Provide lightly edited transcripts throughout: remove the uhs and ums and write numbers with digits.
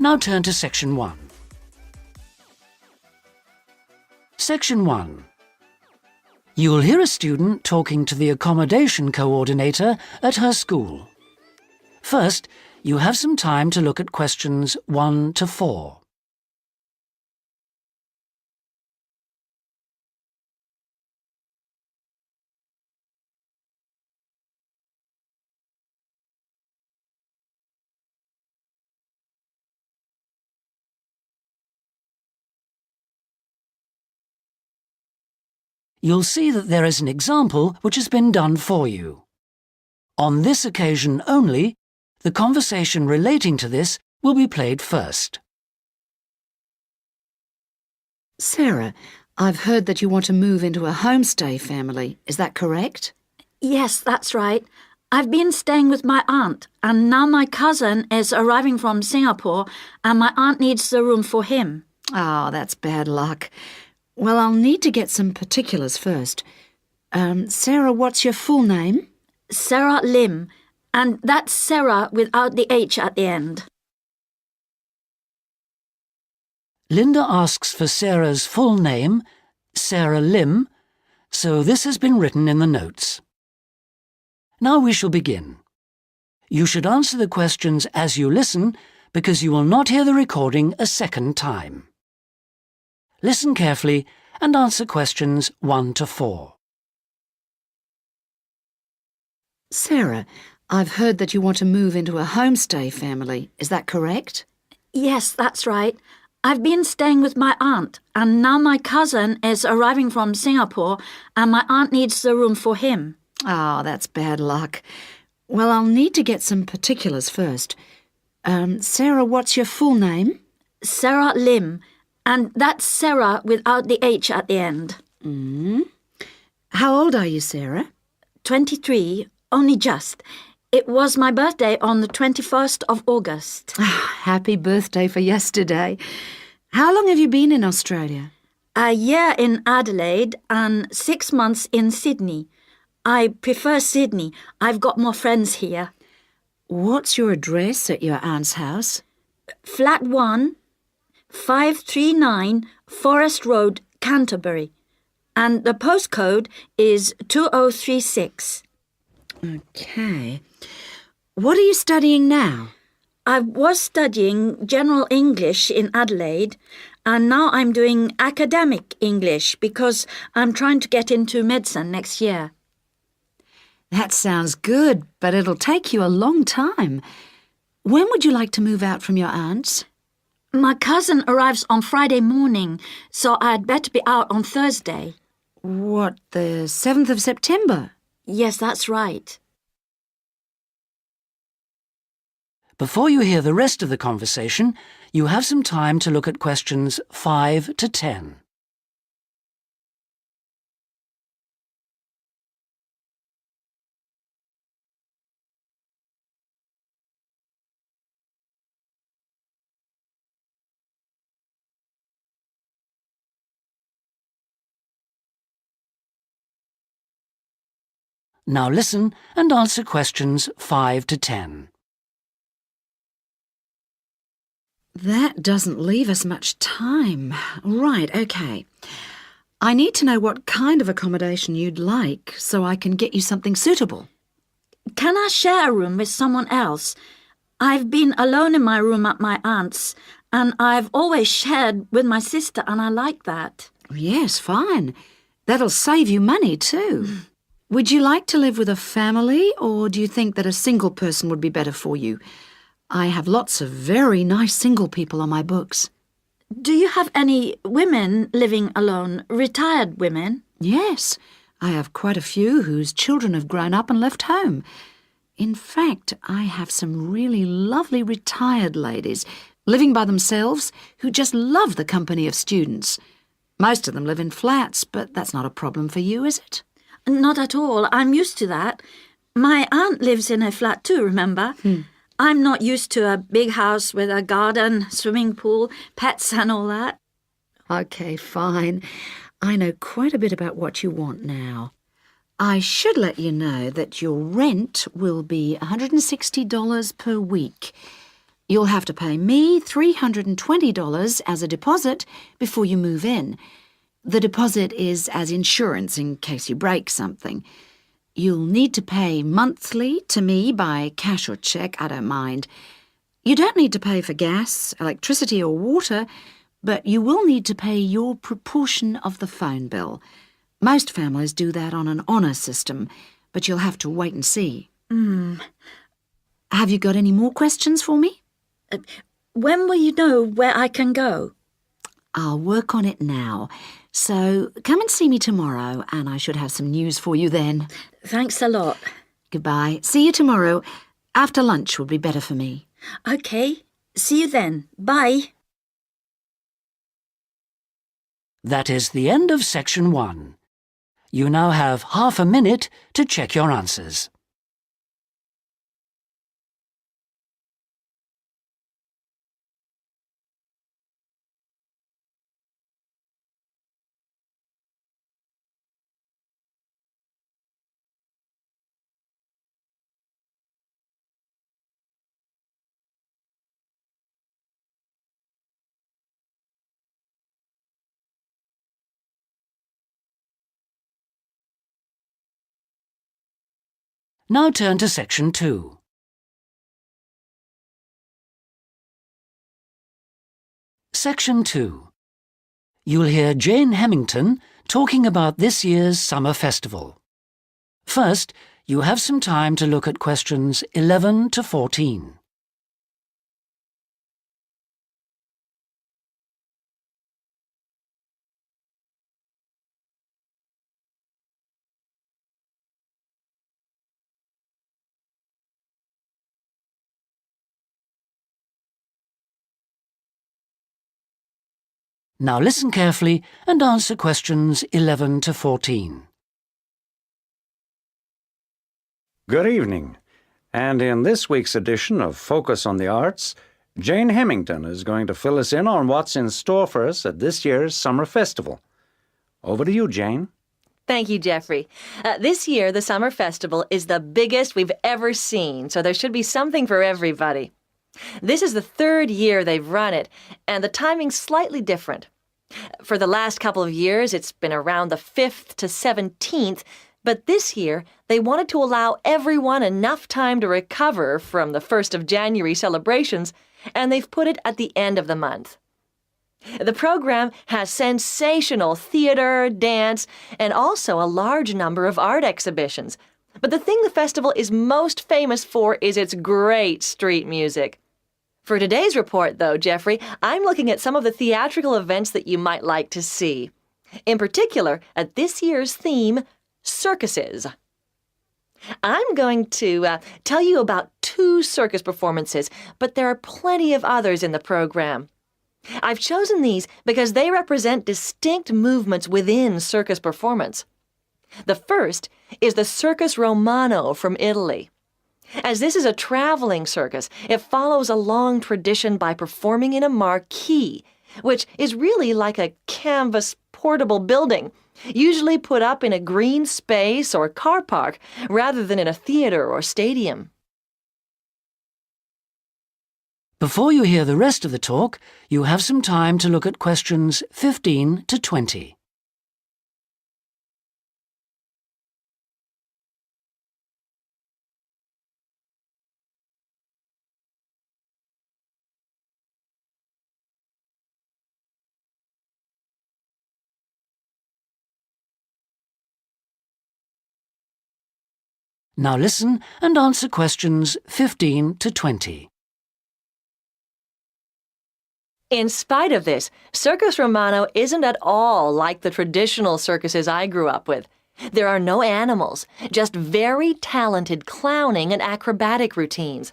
Now turn to Section 1. Section 1. You will hear a student talking to the accommodation coordinator at her school. First, you have some time to look at questions 1 to 4. You'll see that there is an example which has been done for you. On this occasion only, the conversation relating to this will be played first. Sarah, I've heard that you want to move into a homestay family. Is that correct? Yes, that's right. I've been staying with my aunt, and now my cousin is arriving from Singapore, and my aunt needs the room for him. Oh, that's bad luck. Well, I'll need to get some particulars first. Sarah, what's your full name? Sarah Lim, and that's Sarah without the H at the end. Linda asks for Sarah's full name, Sarah Lim, so this has been written in the notes. Now we shall begin. You should answer the questions as you listen, because you will not hear the recording a second time. Listen carefully and answer questions 1 to 4. Sarah, I've heard that you want to move into a homestay family. Is that correct? Yes, that's right. I've been staying with my aunt, and now my cousin is arriving from Singapore, and my aunt needs the room for him. Oh, that's bad luck. Well, I'll need to get some particulars first. Sarah, what's your full name? Sarah Lim, and that's Sarah without the H at the end. How old are you, Sarah? 23, only just. It was my birthday on the 21st of August. Happy birthday for yesterday. How long have you been in Australia? A year in Adelaide and 6 months in Sydney. I prefer Sydney. I've got more friends here. What's your address at your aunt's house? Flat 1, 539 Forest Road, Canterbury. And the postcode is 2036. Okay. What are you studying now? I was studying General English in Adelaide, and now I'm doing Academic English because I'm trying to get into medicine next year. That sounds good, but it'll take you a long time. When would you like to move out from your aunt's? My cousin arrives on Friday morning, so I'd better be out on Thursday. What, the 7th of September? Yes, that's right. Before you hear the rest of the conversation, you have some time to look at questions 5 to 10. Now listen and answer questions 5 to 10. That doesn't leave us much time. Right, okay. I need to know what kind of accommodation you'd like so I can get you something suitable. Can I share a room with someone else? I've been alone in my room at my aunt's, and I've always shared with my sister, and I like that. Yes, fine. That'll save you money too. Would you like to live with a family, or do you think that a single person would be better for you? I have lots of very nice single people on my books. Do you have any women living alone, retired women? Yes, I have quite a few whose children have grown up and left home. In fact, I have some really lovely retired ladies living by themselves who just love the company of students. Most of them live in flats, but that's not a problem for you, is it? Not at all. I'm used to that. My aunt lives in a flat too, remember? I'm not used to a big house with a garden, swimming pool, pets and all that. Okay, fine. I know quite a bit about what you want now. I should let you know that your rent will be $160 per week. You'll have to pay me $320 as a deposit before you move in. The deposit is as insurance in case you break something. You'll need to pay monthly to me by cash or cheque, I don't mind. You don't need to pay for gas, electricity or water, but you will need to pay your proportion of the phone bill. Most families do that on an honour system, but you'll have to wait and see. Have you got any more questions for me? When will you know where I can go? I'll work on it now. So come and see me tomorrow, and I should have some news for you then. Thanks a lot. Goodbye. See you tomorrow. After lunch would be better for me. OK. See you then. Bye. That is the end of section 1. You now have half a minute to check your answers. Now turn to section 2. Section 2. You'll hear Jane Hemington talking about this year's summer festival. First, you have some time to look at questions 11 to 14. Now listen carefully and answer questions 11 to 14. Good evening. And in this week's edition of Focus on the Arts, Jane Hemington is going to fill us in on what's in store for us at this year's Summer Festival. Over to you, Jane. Thank you, Jeffrey. This year, the Summer Festival is the biggest we've ever seen, so there should be something for everybody. This is the 3rd year they've run it, and the timing's slightly different. For the last couple of years, it's been around the 5th to 17th, but this year, they wanted to allow everyone enough time to recover from the 1st of January celebrations, and they've put it at the end of the month. The program has sensational theater, dance, and also a large number of art exhibitions. But the thing the festival is most famous for is its great street music. For today's report, though, Jeffrey, I'm looking at some of the theatrical events that you might like to see. In particular, at this year's theme, circuses. I'm going to tell you about 2 circus performances, but there are plenty of others in the program. I've chosen these because they represent distinct movements within circus performance. The first is the Circus Romano from Italy. As this is a traveling circus, it follows a long tradition by performing in a marquee, which is really like a canvas portable building, usually put up in a green space or car park rather than in a theater or stadium. Before you hear the rest of the talk, you have some time to look at questions 15 to 20. Now listen and answer questions 15 to 20. In spite of this, Circus Romano isn't at all like the traditional circuses I grew up with. There are no animals, just very talented clowning and acrobatic routines.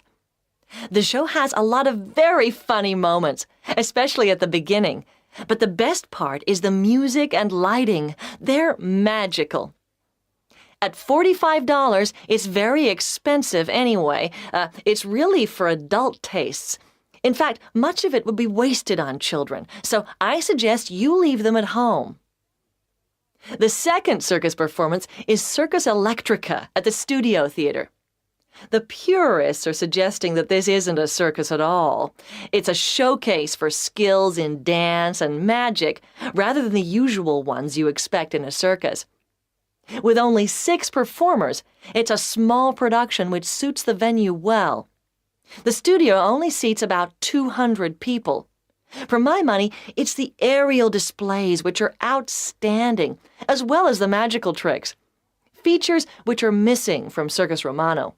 The show has a lot of very funny moments, especially at the beginning. But the best part is the music and lighting. They're magical. At $45, it's very expensive anyway. It's really for adult tastes. In fact, much of it would be wasted on children, so I suggest you leave them at home. The second circus performance is Circus Electrica at the Studio Theater. The purists are suggesting that this isn't a circus at all. It's a showcase for skills in dance and magic, rather than the usual ones you expect in a circus. With only 6 performers, it's a small production which suits the venue well. The studio only seats about 200 people. For my money, it's the aerial displays which are outstanding, as well as the magical tricks, features which are missing from Circus Romano.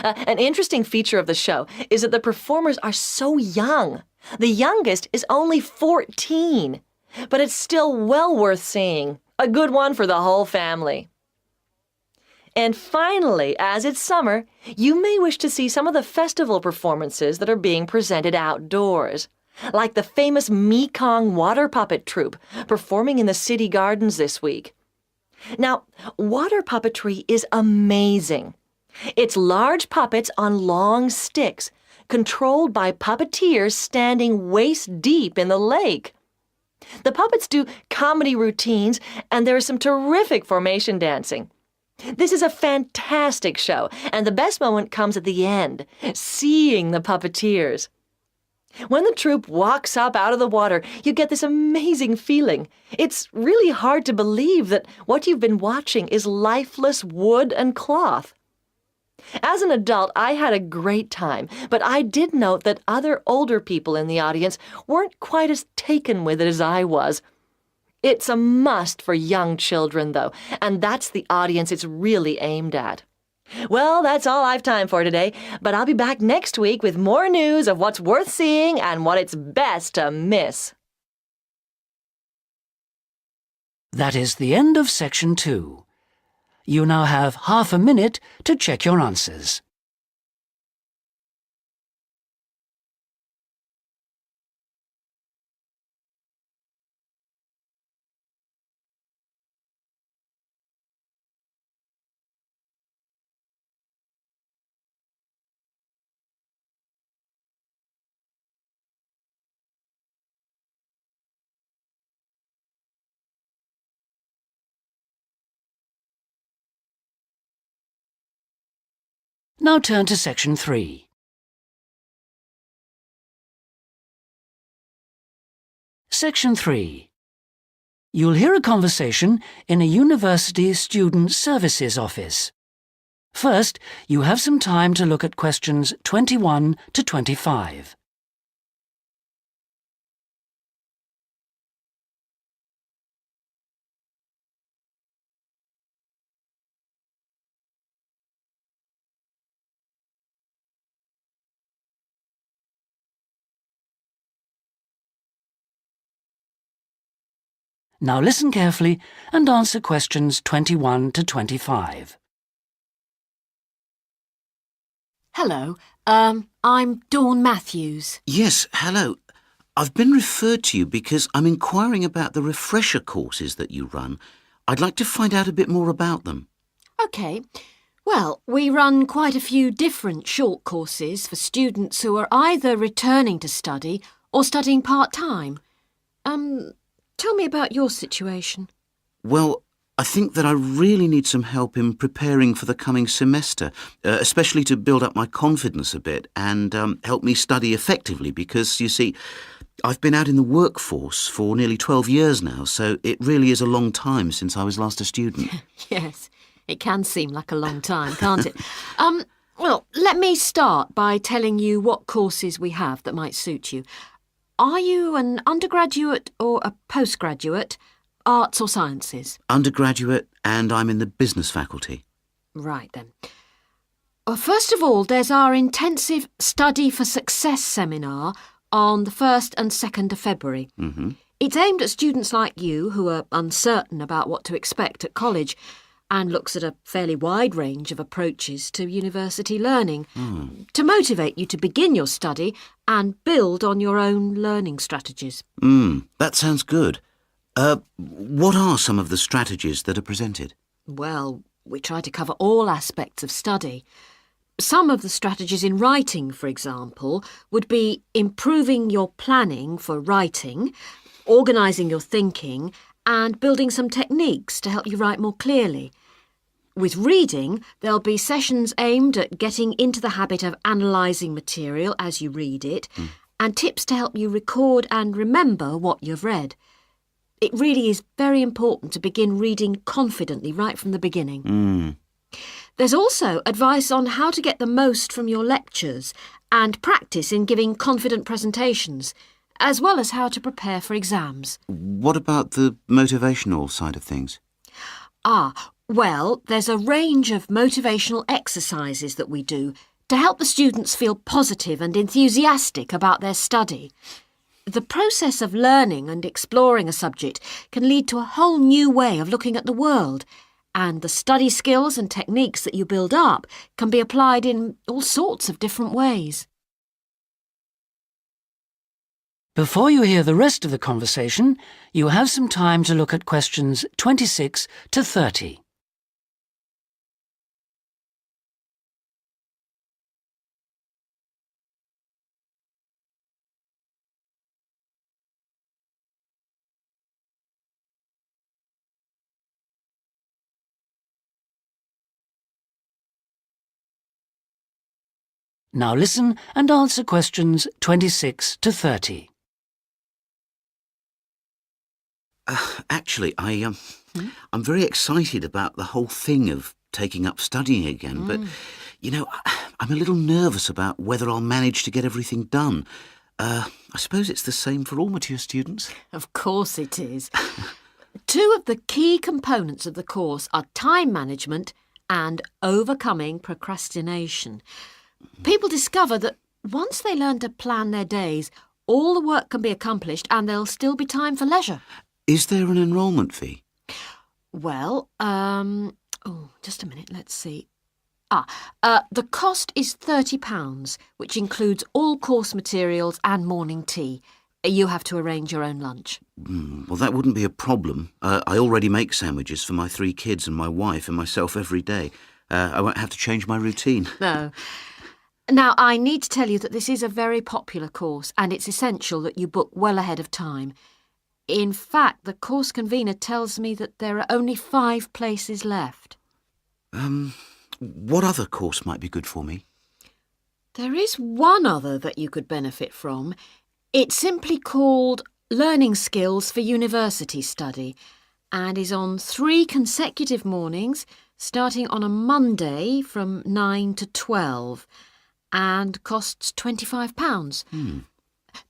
An interesting feature of the show is that the performers are so young. The youngest is only 14, but it's still well worth seeing. A good one for the whole family. And finally, as it's summer, you may wish to see some of the festival performances that are being presented outdoors, like the famous Mekong water puppet troupe performing in the city gardens this week. Now, water puppetry is amazing. It's large puppets on long sticks, controlled by puppeteers standing waist deep in the lake. The puppets do comedy routines, and there is some terrific formation dancing. This is a fantastic show, and the best moment comes at the end, seeing the puppeteers. When the troupe walks up out of the water, you get this amazing feeling. It's really hard to believe that what you've been watching is lifeless wood and cloth. As an adult, I had a great time, but I did note that other older people in the audience weren't quite as taken with it as I was. It's a must for young children, though, and that's the audience it's really aimed at. Well, that's all I've time for today, but I'll be back next week with more news of what's worth seeing and what it's best to miss. That is the end of Section 2. You now have half a minute to check your answers. Now turn to Section 3. Section 3. You'll hear a conversation in a university student services office. First, you have some time to look at questions 21 to 25. Now listen carefully and answer questions 21 to 25. Hello, I'm Dawn Matthews. Yes, hello. I've been referred to you because I'm inquiring about the refresher courses that you run. I'd like to find out a bit more about them. OK. Well, we run quite a few different short courses for students who are either returning to study or studying part-time. Tell me about your situation. Well, I think that I really need some help in preparing for the coming semester, especially to build up my confidence a bit and help me study effectively because, you see, I've been out in the workforce for nearly 12 years now, so it really is a long time since I was last a student. Yes, it can seem like a long time, can't it? Well, let me start by telling you what courses we have that might suit you. Are you an undergraduate or a postgraduate, arts or sciences? Undergraduate, and I'm in the business faculty. Right then. Well, first of all, there's our intensive Study for Success seminar on the 1st and 2nd of February. Mm-hmm. It's aimed at students like you who are uncertain about what to expect at college and looks at a fairly wide range of approaches to university learning to motivate you to begin your study and build on your own learning strategies. That sounds good. What are some of the strategies that are presented? Well, we try to cover all aspects of study. Some of the strategies in writing, for example, would be improving your planning for writing, organising your thinking, and building some techniques to help you write more clearly. With reading, there'll be sessions aimed at getting into the habit of analysing material as you read it, and tips to help you record and remember what you've read. It really is very important to begin reading confidently right from the beginning. There's also advice on how to get the most from your lectures and practice in giving confident presentations, as well as how to prepare for exams. What about the motivational side of things? Well, there's a range of motivational exercises that we do to help the students feel positive and enthusiastic about their study. The process of learning and exploring a subject can lead to a whole new way of looking at the world, and the study skills and techniques that you build up can be applied in all sorts of different ways. Before you hear the rest of the conversation, you have some time to look at questions 26 to 30. Now listen and answer questions 26 to 30. Actually, I'm very excited about the whole thing of taking up studying again, but, I'm a little nervous about whether I'll manage to get everything done. I suppose it's the same for all mature students. Of course it is. Two of the key components of the course are time management and overcoming procrastination. People discover that once they learn to plan their days, all the work can be accomplished and there'll still be time for leisure. Is there an enrolment fee? Well, just a minute, let's see. The cost is £30, which includes all course materials and morning tea. You have to arrange your own lunch. Well, that wouldn't be a problem. I already make sandwiches for my 3 kids and my wife and myself every day. I won't have to change my routine. No. Now, I need to tell you that this is a very popular course and it's essential that you book well ahead of time. In fact, the course convener tells me that there are only 5 places left. What other course might be good for me? There is one other that you could benefit from. It's simply called Learning Skills for University Study and is on 3 consecutive mornings, starting on a Monday from 9 to 12, and costs £25.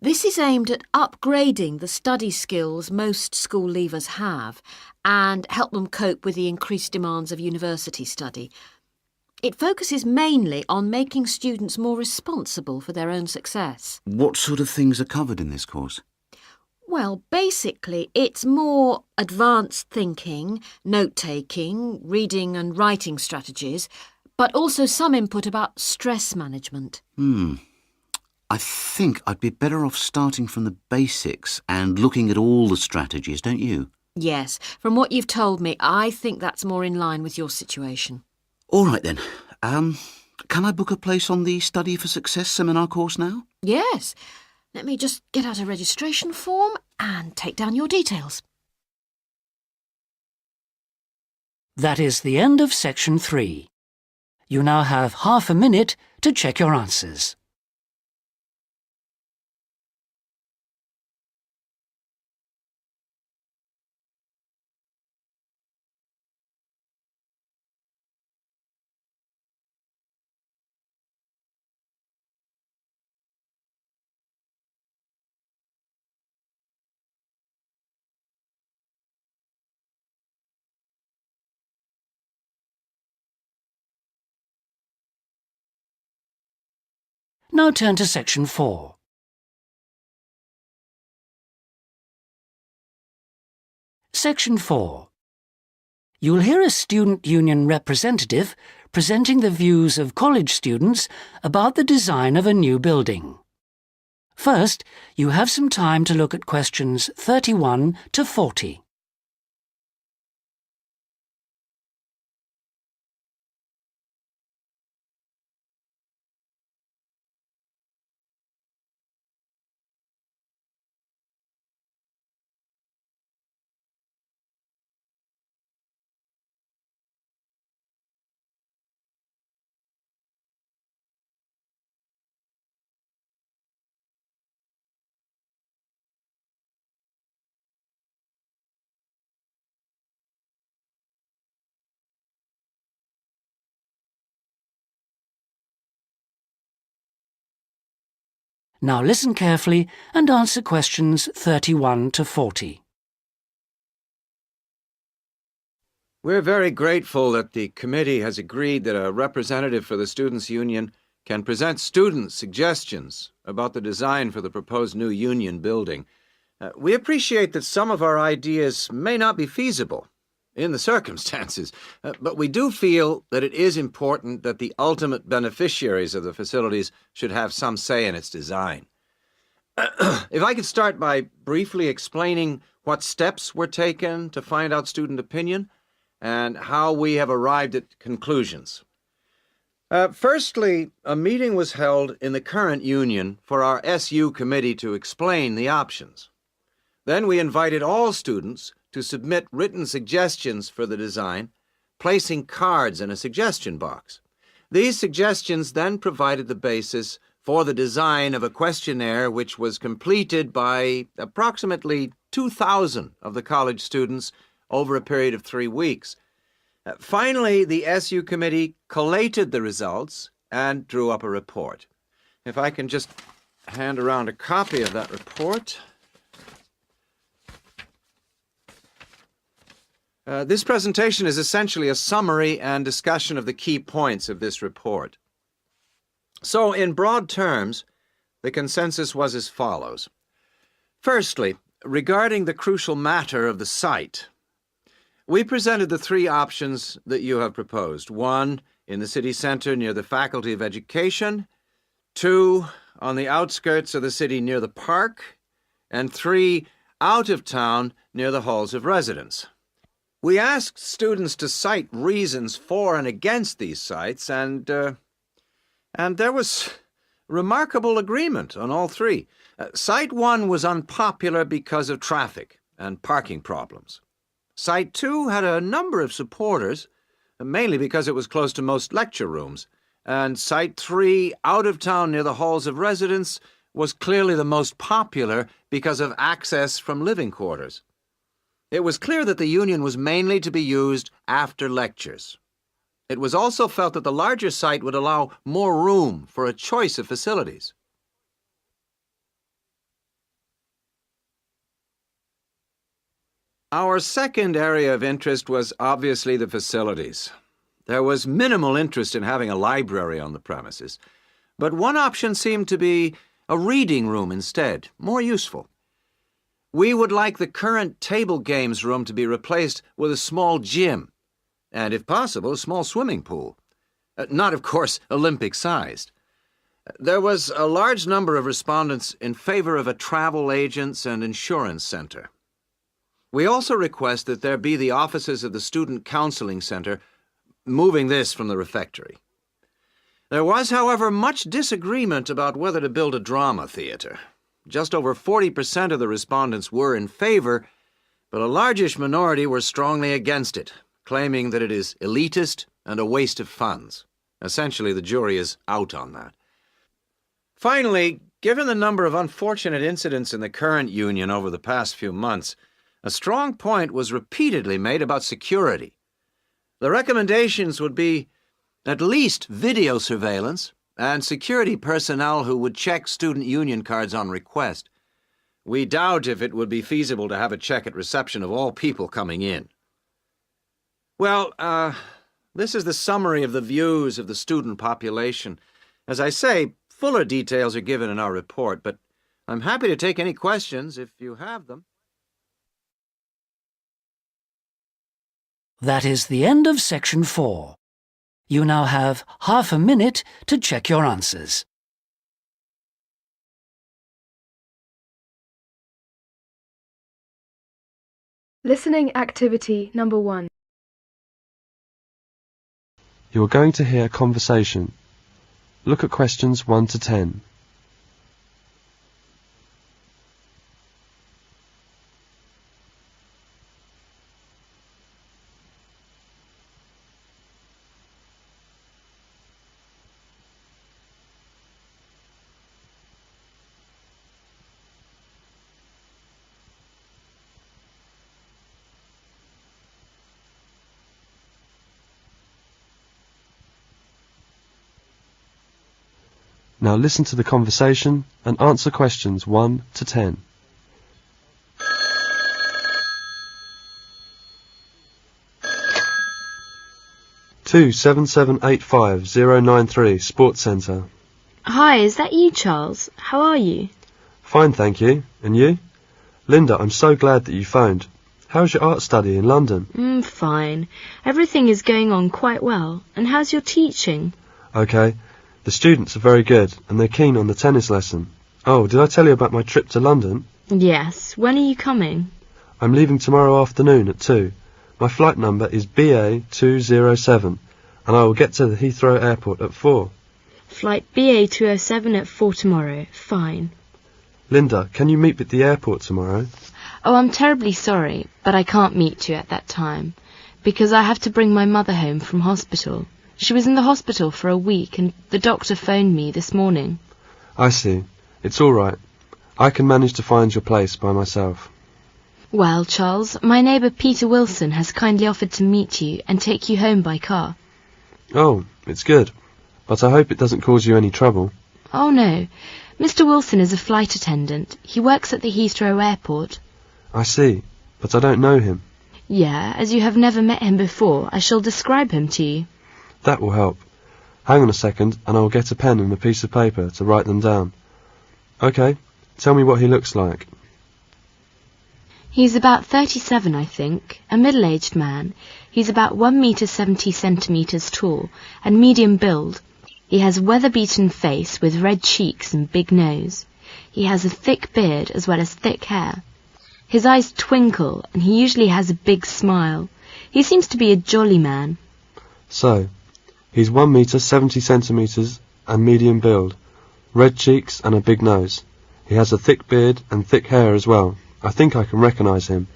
This is aimed at upgrading the study skills most school leavers have and help them cope with the increased demands of university study. It focuses mainly on making students more responsible for their own success. What sort of things are covered in this course? Well, basically, it's more advanced thinking, note-taking, reading and writing strategies, but also some input about stress management. I think I'd be better off starting from the basics and looking at all the strategies, don't you? Yes, from what you've told me, I think that's more in line with your situation. All right then. Can I book a place on the Study for Success seminar course now? Yes. Let me just get out a registration form and take down your details. That is the end of section 3. You now have half a minute to check your answers. Now turn to section 4. Section 4. You'll hear a student union representative presenting the views of college students about the design of a new building. First, you have some time to look at questions 31 to 40. Now listen carefully and answer questions 31 to 40. We're very grateful that the committee has agreed that a representative for the Students' Union can present students' suggestions about the design for the proposed new union building. We appreciate that some of our ideas may not be feasible in the circumstances, but we do feel that it is important that the ultimate beneficiaries of the facilities should have some say in its design. If I could start by briefly explaining what steps were taken to find out student opinion and how we have arrived at conclusions. Firstly, a meeting was held in the current union for our SU committee to explain the options. Then we invited all students to submit written suggestions for the design, placing cards in a suggestion box. These suggestions then provided the basis for the design of a questionnaire which was completed by approximately 2,000 of the college students over a period of 3 weeks. Finally, the SU committee collated the results and drew up a report. If I can just hand around a copy of that report. This presentation is essentially a summary and discussion of the key points of this report. So, in broad terms, the consensus was as follows. Firstly, regarding the crucial matter of the site, we presented the 3 options that you have proposed. 1, in the city center near the Faculty of Education. 2, on the outskirts of the city near the park. And 3, out of town near the halls of residence. We asked students to cite reasons for and against these sites, and there was remarkable agreement on all 3. Site 1 was unpopular because of traffic and parking problems. Site 2 had a number of supporters, mainly because it was close to most lecture rooms, and Site 3, out of town near the halls of residence, was clearly the most popular because of access from living quarters. It was clear that the union was mainly to be used after lectures. It was also felt that the larger site would allow more room for a choice of facilities. Our second area of interest was obviously the facilities. There was minimal interest in having a library on the premises, but one option seemed to be a reading room instead, more useful. We would like the current table games room to be replaced with a small gym, and if possible, a small swimming pool. Not, of course, Olympic-sized. There was a large number of respondents in favor of a travel agents and insurance center. We also request that there be the offices of the Student Counseling Center, moving this from the refectory. There was, however, much disagreement about whether to build a drama theater. Just over 40% of the respondents were in favor, but a largish minority were strongly against it, claiming that it is elitist and a waste of funds. Essentially, the jury is out on that. Finally, given the number of unfortunate incidents in the current union over the past few months, a strong point was repeatedly made about security. The recommendations would be at least video surveillance and security personnel who would check student union cards on request. We doubt if it would be feasible to have a check at reception of all people coming in. Well, this is the summary of the views of the student population. As I say, fuller details are given in our report, but I'm happy to take any questions if you have them. That is the end of section 4. You now have half a minute to check your answers. Listening activity number 1. You are going to hear a conversation. Look at questions 1 to 10. Now listen to the conversation and answer questions 1 to 10. 27785-093 Sports Centre. Hi, is that you, Charles? How are you? Fine, thank you. And you? Linda, I'm so glad that you phoned. How's your art study in London? Fine. Everything is going on quite well. And how's your teaching? OK. The students are very good, and they're keen on the tennis lesson. Oh, did I tell you about my trip to London? Yes. When are you coming? I'm leaving tomorrow afternoon at 2. My flight number is BA207, and I will get to the Heathrow Airport at 4. Flight BA207 at 4 tomorrow. Fine. Linda, can you meet me at the airport tomorrow? Oh, I'm terribly sorry, but I can't meet you at that time, because I have to bring my mother home from hospital. She was in the hospital for a week, and the doctor phoned me this morning. I see. It's all right. I can manage to find your place by myself. Well, Charles, my neighbour Peter Wilson has kindly offered to meet you and take you home by car. Oh, it's good. But I hope it doesn't cause you any trouble. Oh, no. Mr. Wilson is a flight attendant. He works at the Heathrow Airport. I see. But I don't know him. Yeah, as you have never met him before, I shall describe him to you. That will help. Hang on a second, and I will get a pen and a piece of paper to write them down. OK, tell me what he looks like. He's about 37, I think, a middle-aged man. He's about 1 metre 70 centimetres tall, and medium build. He has a weather-beaten face with red cheeks and big nose. He has a thick beard as well as thick hair. His eyes twinkle, and he usually has a big smile. He seems to be a jolly man. So, he's 1 metre 70 centimetres and medium build, red cheeks and a big nose. He has a thick beard and thick hair as well. I think I can recognise him.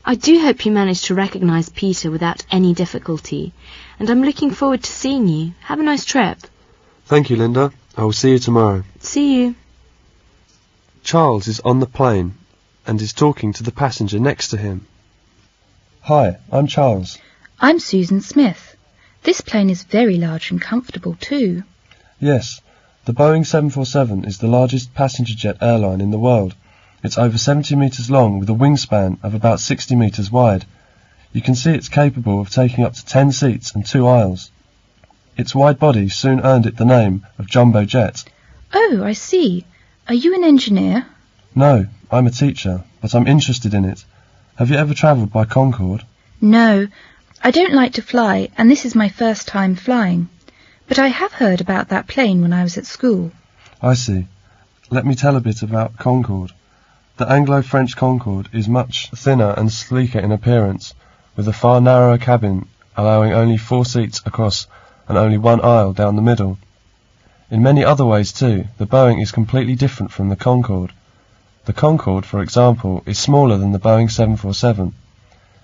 I do hope you manage to recognise Peter without any difficulty, and I'm looking forward to seeing you. Have a nice trip. Thank you, Linda. I will see you tomorrow. See you. Charles is on the plane and is talking to the passenger next to him. Hi, I'm Charles. I'm Susan Smith. This plane is very large and comfortable too. Yes, the Boeing 747 is the largest passenger jet airline in the world. It's over 70 metres long with a wingspan of about 60 metres wide. You can see it's capable of taking up to 10 seats and 2 aisles. Its wide body soon earned it the name of Jumbo Jet. Oh, I see. Are you an engineer? No, I'm a teacher, but I'm interested in it. Have you ever travelled by Concorde? No, I don't like to fly, and this is my first time flying. But I have heard about that plane when I was at school. I see. Let me tell a bit about Concorde. The Anglo-French Concorde is much thinner and sleeker in appearance, with a far narrower cabin allowing only 4 seats across and only 1 aisle down the middle. In many other ways too, the Boeing is completely different from the Concorde. The Concorde, for example, is smaller than the Boeing 747.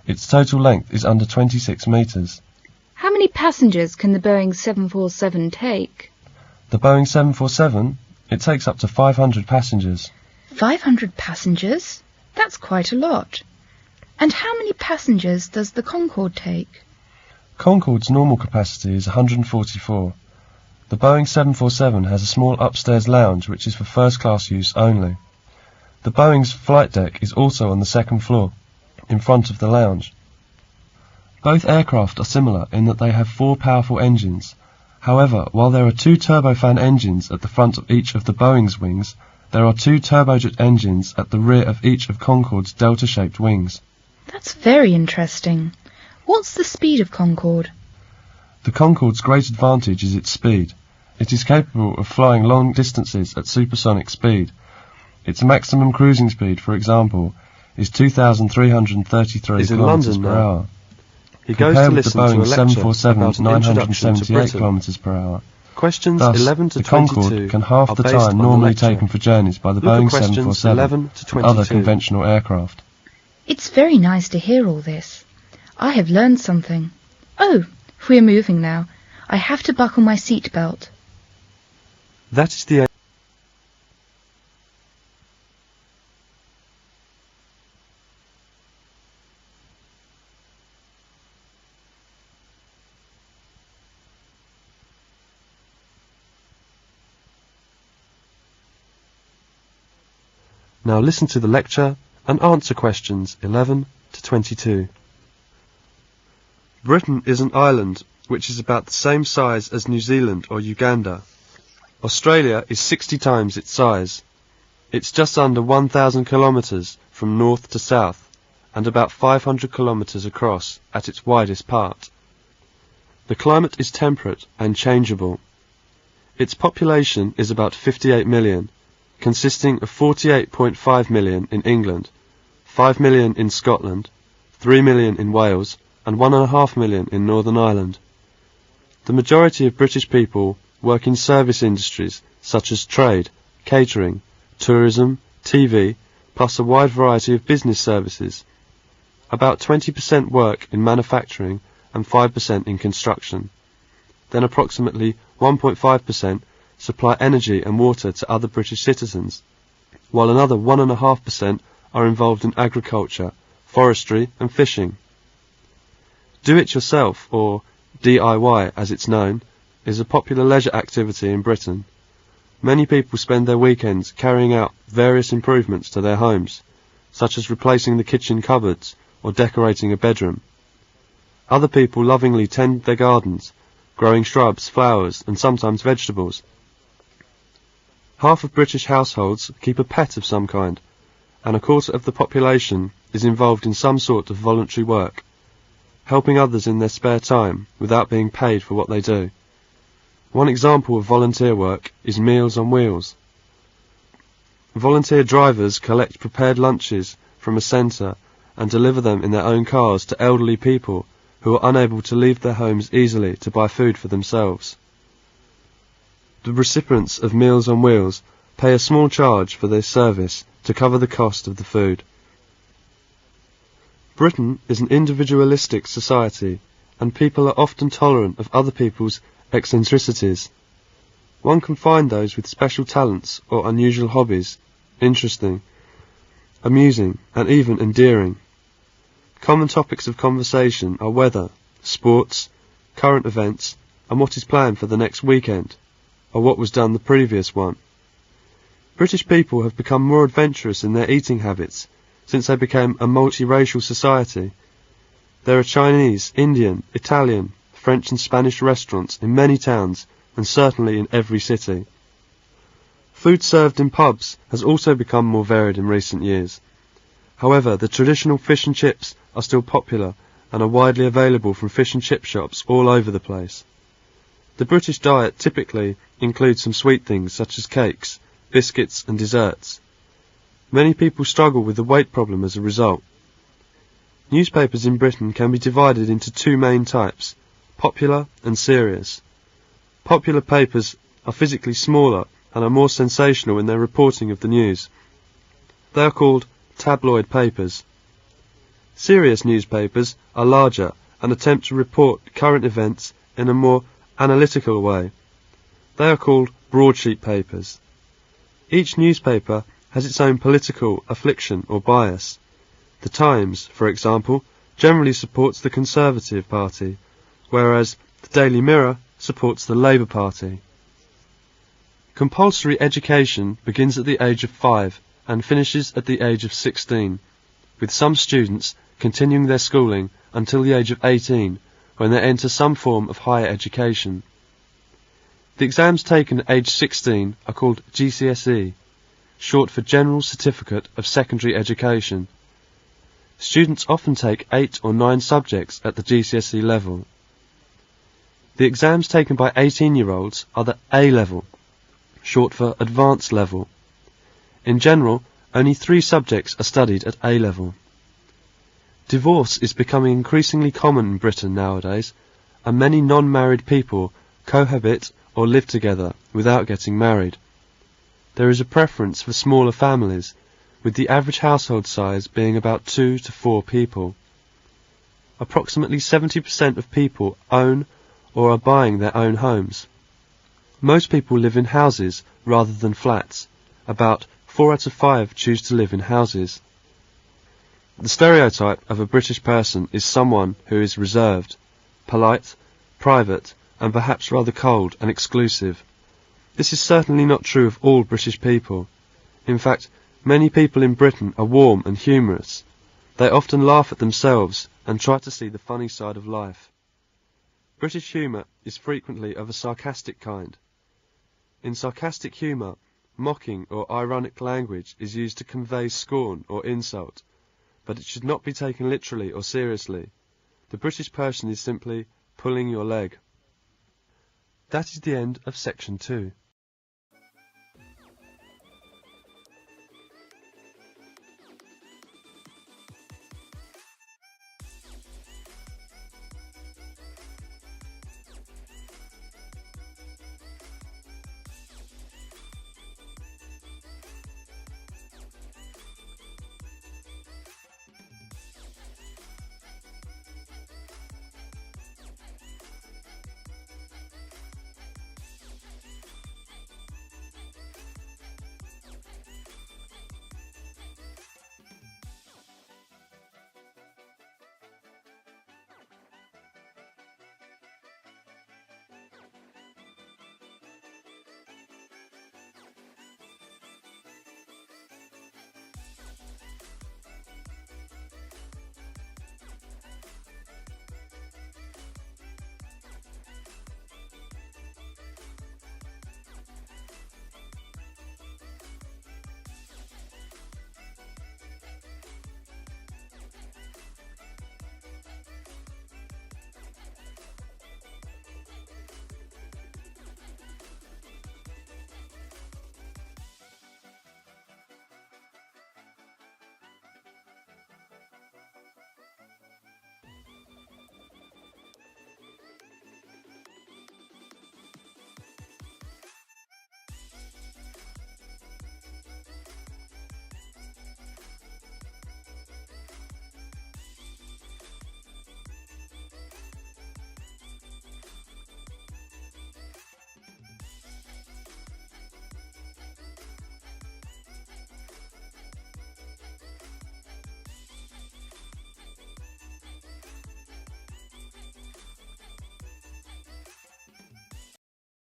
Its total length is under 26 metres. How many passengers can the Boeing 747 take? The Boeing 747, it takes up to 500 passengers. 500 passengers? That's quite a lot. And how many passengers does the Concorde take? Concorde's normal capacity is 144. The Boeing 747 has a small upstairs lounge which is for first-class use only. The Boeing's flight deck is also on the 2nd floor, in front of the lounge. Both aircraft are similar in that they have 4 powerful engines. However, while there are 2 turbofan engines at the front of each of the Boeing's wings, there are 2 turbojet engines at the rear of each of Concorde's delta-shaped wings. That's very interesting. What's the speed of Concorde? The Concorde's great advantage is its speed. It is capable of flying long distances at supersonic speed. Its maximum cruising speed, for example, is 2,333 kilometres per hour. He goes to listen to a lecture about an 978 kilometres per hour. Questions Thus, 11 to the 22 Concorde can half are the based time on the normally lecture. taken for journeys by the Look at Boeing questions 747 11 to and other 22. conventional aircraft. It's very nice to hear all this. I have learned something. Oh, we're moving now. I have to buckle my seat belt. That is the Now listen to the lecture and answer questions 11 to 22. Britain is an island which is about the same size as New Zealand or Uganda. Australia is 60 times its size. It's just under 1,000 kilometres from north to south and about 500 kilometres across at its widest part. The climate is temperate and changeable. Its population is about 58 million, consisting of 48.5 million in England, 5 million in Scotland, 3 million in Wales, and 1.5 million in Northern Ireland. The majority of British people work in service industries such as trade, catering, tourism, TV, plus a wide variety of business services. About 20% work in manufacturing and 5% in construction. Then approximately 1.5% supply energy and water to other British citizens, while another 1.5% are involved in agriculture, forestry and fishing. Do-it-yourself, or DIY as it's known, is a popular leisure activity in Britain. Many people spend their weekends carrying out various improvements to their homes, such as replacing the kitchen cupboards or decorating a bedroom. Other people lovingly tend their gardens, growing shrubs, flowers and sometimes vegetables. Half of British households keep a pet of some kind, and a quarter of the population is involved in some sort of voluntary work, helping others in their spare time without being paid for what they do. One example of volunteer work is Meals on Wheels. Volunteer drivers collect prepared lunches from a centre and deliver them in their own cars to elderly people who are unable to leave their homes easily to buy food for themselves. The recipients of Meals on Wheels pay a small charge for their service to cover the cost of the food. Britain is an individualistic society, and people are often tolerant of other people's eccentricities. One can find those with special talents or unusual hobbies interesting, amusing, and even endearing. Common topics of conversation are weather, sports, current events, and what is planned for the next weekend, or what was done the previous one. British people have become more adventurous in their eating habits since they became a multiracial society. There are Chinese, Indian, Italian, French and Spanish restaurants in many towns and certainly in every city. Food served in pubs has also become more varied in recent years. However, the traditional fish and chips are still popular and are widely available from fish and chip shops all over the place. The British diet typically includes some sweet things such as cakes, biscuits and desserts. Many people struggle with the weight problem as a result. Newspapers in Britain can be divided into two main types, popular and serious. Popular papers are physically smaller and are more sensational in their reporting of the news. They are called tabloid papers. Serious newspapers are larger and attempt to report current events in a more analytical way. They are called broadsheet papers. Each newspaper has its own political affliction or bias. The Times, for example, generally supports the Conservative Party, whereas the Daily Mirror supports the Labour Party. Compulsory education begins at the age of 5 and finishes at the age of 16, with some students continuing their schooling until the age of 18, when they enter some form of higher education. The exams taken at age 16 are called GCSE, short for General Certificate of Secondary Education. Students often take 8 or 9 subjects at the GCSE level. The exams taken by 18-year-olds are the A level, short for Advanced Level. In general, only 3 subjects are studied at A level. Divorce is becoming increasingly common in Britain nowadays, and many non-married people cohabit or live together without getting married. There is a preference for smaller families, with the average household size being about 2 to 4 people. Approximately 70% of people own or are buying their own homes. Most people live in houses rather than flats. About 4 out of 5 choose to live in houses. The stereotype of a British person is someone who is reserved, polite, private, and perhaps rather cold and exclusive. This is certainly not true of all British people. In fact, Many people in Britain are warm and humorous. They often laugh at themselves and try to see the funny side of life. British humour is frequently of a sarcastic kind. In sarcastic humour, mocking or ironic language is used to convey scorn or insult, but it should not be taken literally or seriously. The British person is simply pulling your leg. That is the end of section 2.